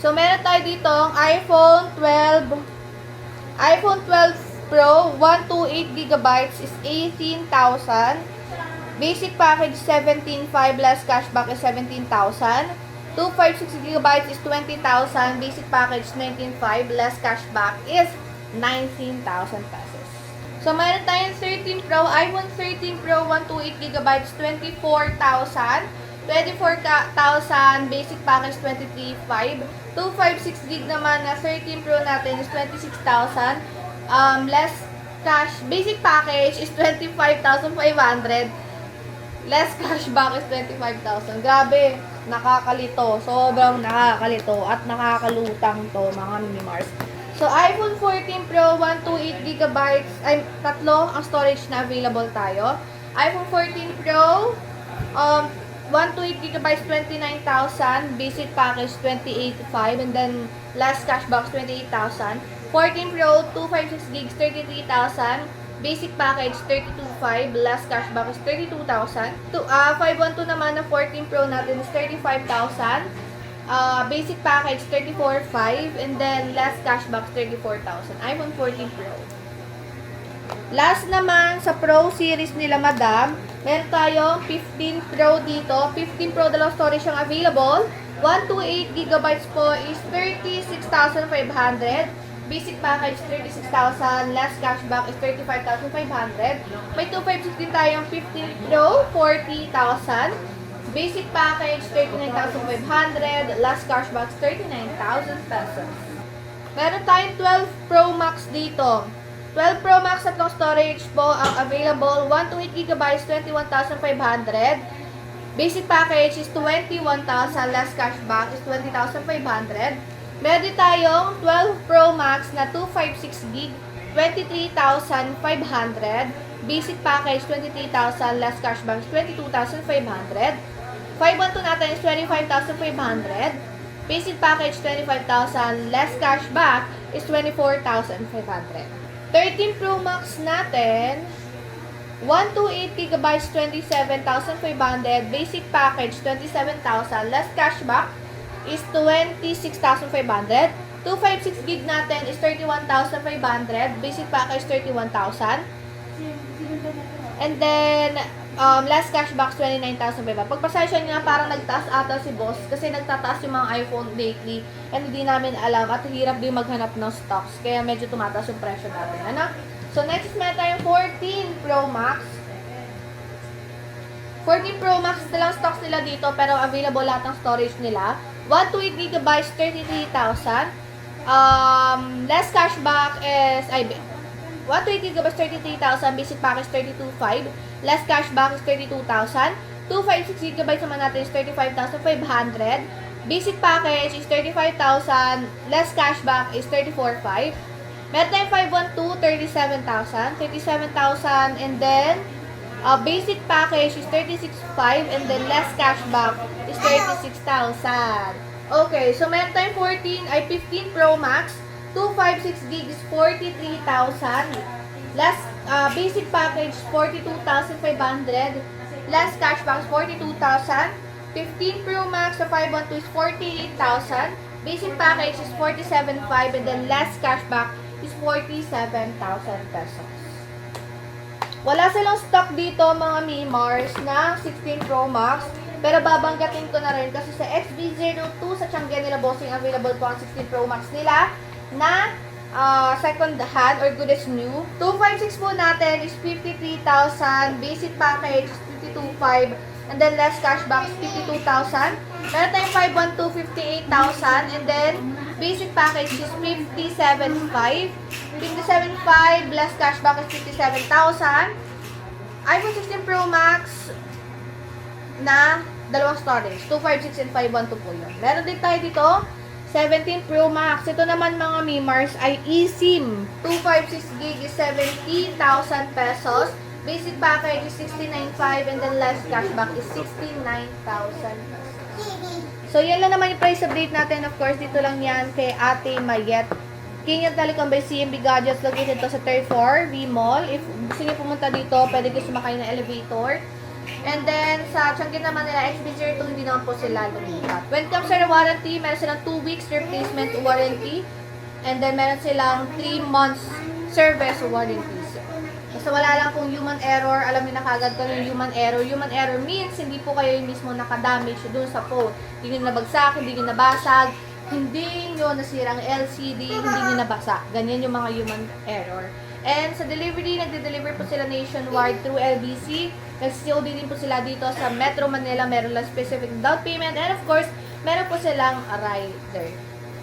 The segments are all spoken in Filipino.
So, meron tayo dito ang iPhone 12 Pro, 128GB is 18,000. Basic package 17,500, less cashback is 17,000. 256GB is 20,000. Basic package 19,500, less cashback is 19,000 pesos. So, meron tayong 13 Pro, iPhone 13 Pro, 128GB is 24,000. 24,000, basic package 23,500. 256GB naman na 13 Pro natin is 26,000. Less cash, basic package is 25,500. Less cashback is 25,000. Grabe, nakakalito. Sobrang nakakalito at nakakalutang to, mga mini-mars. So, iPhone 14 Pro, 128GB, ay, tatlo ang storage na available tayo. iPhone 14 Pro, 128GB is 29,000, basic package 28,500, and then last cashback 28,000. 14 Pro, 256GB, 33,000, basic package 32,500, last cashback is 32,000. 512 naman na 14 Pro natin is 35,000. Basic package 34,500, and then last cashback 34,000. iPhone 14 Pro. Last naman sa Pro series nila, madam, meron tayong 15 Pro dito. 15 Pro, dalawang storage ang available. 128GB po is 36,500. Basic package 36,000. Last cashback is 35,500. May 256 din tayong 15 Pro, 40,000. Basic package 39,500. Last cashback 39,000 pesos. Meron tayong 12 Pro Max dito. 12 Pro Max at long storage po ang available. 128GB is 21,500. Basic package is 21,000. Last cashback is 20,500. Meron din tayong 12 Pro Max na 256GB, 23,500. Basic package 23,000. Last cashback is 22,500. 512 natin is 25,500. Basic package 25,000. Less cashback is 24,500. 13 Pro Max natin, 128GB is 27,500. Basic package 27,000. Less cashback is 26,500. 256GB natin is 31,500. Basic package 31,000. And then, last cashback 29,500. Pagpasensya niya, parang nagtaas ata si boss kasi nagtataas yung mga iPhone lately and hindi namin alam at hirap din maghanap ng stocks. Kaya medyo tumataas yung presyo natin. Ano? So, next is meron tayong 14 Pro Max. 14 Pro Max na lang stocks nila dito pero available lahat ng storage nila. 128GB is 33,000. Less cashback is 128GB is 33,000. Basic package 32,500. Less cashback is 32,000. 256GB naman natin is 35,500. Basic package is 35,000. Less cashback is 34,500. Meron tayong 512, 37,000. 37,000 and then basic package is 36,500 and then less cashback is 36,000. Okay, so meron tayong 15 Pro Max. 256GB is 43,000. Last basic package 42,500. Last cashback is 42,000. 15 Pro Max sa 512 is 48,000. Basic package is 47,500 and then last cashback is 47,000 pesos. Wala silang stock dito mga Mimars na 16 Pro Max. Pero babanggatin ko na rin kasi sa XB02 sa Tiangge nila bossing available po ang 16 Pro Max nila na second hand or good as new. 256 po natin is 53,000. Basic package is 52,500 and then less cashback is 52,000. Meron tayong 512, 58,000 and then basic package is 57,500. 57,500 less cashback is 57,000. iPhone 16 Pro Max na dalawang storage. 256 and 512 po yun. Meron din tayo dito 17 Pro Max. Ito naman mga Mimars ay eSIM. 256GB is 70,000 pesos. Basic package is 69,500 and then less cashback is 69,000 pesos. So, yan lang naman yung price update natin. Of course, dito lang yan kay Ate Mayet. King of Telecom by CMB Gadgets. Located to sa 3rd floor, V-Mall. If gusto niyo pumunta dito, pwede kayo sumakay na elevator. And then, sa Tiangge naman nila, XB02, hindi naman po sila lumipat. When it comes to the warranty, meron silang 2 weeks replacement warranty. And then, meron silang 3 months service warranties. Basta wala lang pong human error. Alam niyo na kagad ko yung human error. Human error means, hindi po kayo yung mismo nakadamage dun sa phone. Hindi nyo nabagsak, hindi nyo nabasag, hindi nyo nasirang LCD, hindi nyo nabasa. Ganyan yung mga human error. And sa delivery, nagde-deliver po sila nationwide through LBC. Nag-COD din po sila dito sa Metro Manila. Meron lang specific down payment. And of course, meron po silang rider.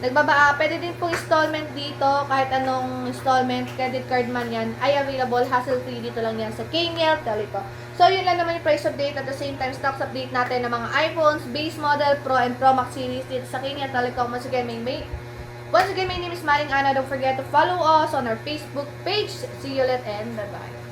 Pwede din po installment dito. Kahit anong installment, credit card man yan, ay available. Hassle-free dito lang yan sa KNL Telecom. So, yun lang naman yung price update. At the same time, stocks update natin ng mga iPhones, base model, Pro and Pro Max series dito sa KNL Telecom. Once again, my name is Maring Ana. Don't forget to follow us on our Facebook page. See you ulit and bye-bye.